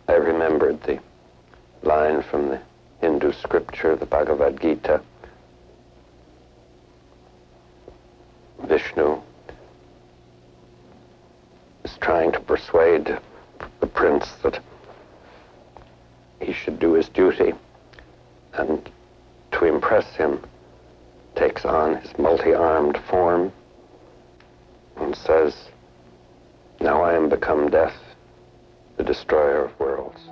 I remembered the line from the Hindu scripture, the Bhagavad Gita. Vishnu is trying to persuade the prince that he should do his duty, and to impress him takes on his multi-armed form and says, "Now I am become death, the destroyer of worlds."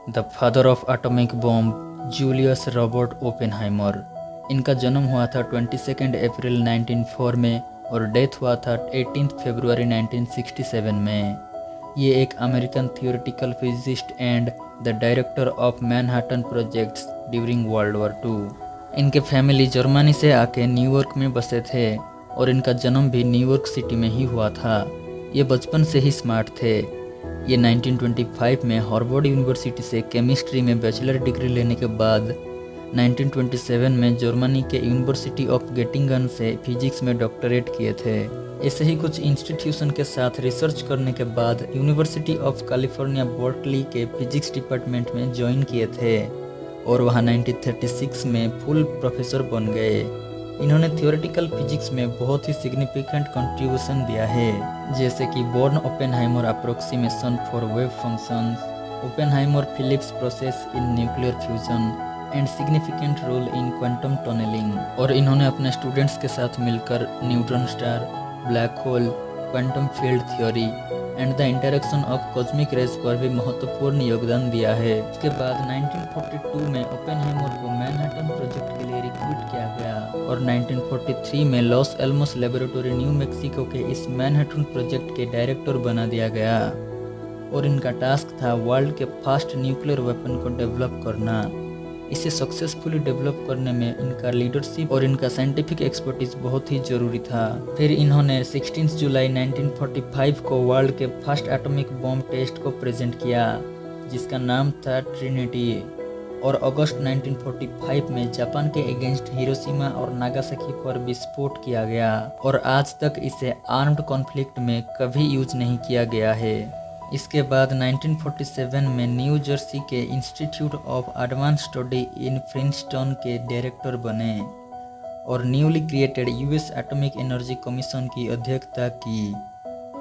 The father of atomic bomb Julius Robert Oppenheimer. इनका जन्म हुआ था 22 अप्रैल 1904 में और death हुआ था 18 फरवरी 1967 में। ये एक American theoretical physicist and the director of Manhattan projects during world war II। इनके फैमिली जर्मनी से आके न्यूयॉर्क में बसे थे और इनका जन्म भी न्यूयॉर्क सिटी में ही हुआ था। ये बचपन से ही स्मार्ट थे। ये 1925 में हार्वर्ड यूनिवर्सिटी से केमिस्ट्री में बैचलर डिग्री लेने के बाद 1927 में जर्मनी के यूनिवर्सिटी ऑफ गेटिंगन से फिजिक्स में डॉक्टरेट किए थे। ऐसे ही कुछ इंस्टीट्यूशन के साथ रिसर्च करने के बाद यूनिवर्सिटी ऑफ कैलिफोर्निया बर्कली के फिजिक्स डिपार्टमेंट में ज्वाइन किए थे और वहाँ 1936 में फुल प्रोफेसर बन गए। इन्होंने थियोरेटिकल फिजिक्स में बहुत ही सिग्निफिकेंट कंट्रीब्यूशन दिया है, जैसे कि Born Oppenheimer approximation for wave functions, Oppenheimer Phillips process in nuclear fusion and significant role in quantum tunnelling. और इन्होंने अपने स्टूडेंट्स के साथ मिलकर neutron star, black hole, quantum field theory and the interaction of cosmic rays पर भी महत्वपूर्ण योगदान दिया है। उसके बाद 1942 में ओपेनहाइमर को मैनहट्टन प्रोजेक्ट के लिए रिक्रूट किया गया और 1943 में loss Alamos laboratory new Mexico के इस मैनहट्टन प्रोजेक्ट के डायरेक्टर बना दिया गया और इनका टास्क था वर्ल्ड के फर्स्ट न्यूक्लियर वेपन को डेवलप करना। इसे सक्सेसफुली डेवलप करने में इनका लीडरशिप और इनका साइंटिफिक एक्सपर्टीज बहुत ही जरूरी था। फिर इन्होंने 16 जुलाई 1945 को वर्ल्ड के फर्स्ट एटॉमिक बॉम्ब टेस्ट को प्रेजेंट किया, जिसका नाम था ट्रिनिटी। और अगस्त 1945 में जापान के अगेंस्ट हिरोशिमा और नागासाकी पर विस्फोट किया गया और आज तक इसे आर्म्ड कॉन्फ्लिक्ट में कभी यूज नहीं किया गया है। इसके बाद 1947 में न्यू जर्सी के institute of advance study in Princeton के डायरेक्टर बने और newly created US atomic energy commission की अध्यक्षता की।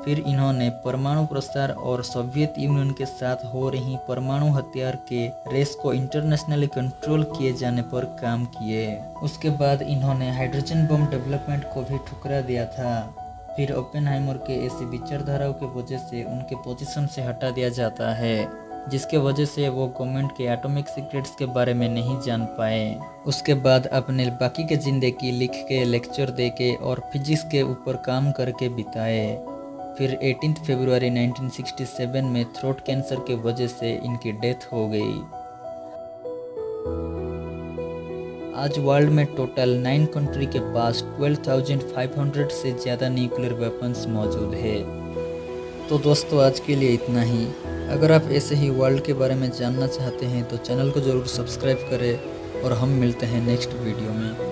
फिर इन्होंने परमाणु प्रसार और सोवियत यूनियन के साथ हो रही परमाणु हथियार के रेस को इंटरनेशनली कंट्रोल किए जाने पर काम किए। उसके बाद इन्होंने हाइड्रोजन बम डेवलपमेंट को भी ठुकरा दिया था। फिर ओपेनहाइमर के ऐसी विचारधाराओं की वजह से उनके पोजीशन से हटा दिया जाता है, जिसके वजह से वो गवर्नमेंट के एटॉमिक सीक्रेट्स के बारे में नहीं जान पाए। उसके बाद अपने बाकी के जिंदगी लिख के, लेक्चर दे के और फिजिक्स के ऊपर काम करके बिताए। फिर 18 फरवरी 1967 में थ्रोट कैंसर के वजह से इनकी डेथ हो गई। आज वर्ल्ड में टोटल 9 कंट्री के पास 12,500 से ज़्यादा न्यूक्लियर वेपन्स मौजूद है। तो दोस्तों आज के लिए इतना ही। अगर आप ऐसे ही वर्ल्ड के बारे में जानना चाहते हैं तो चैनल को ज़रूर सब्सक्राइब करें और हम मिलते हैं नेक्स्ट वीडियो में।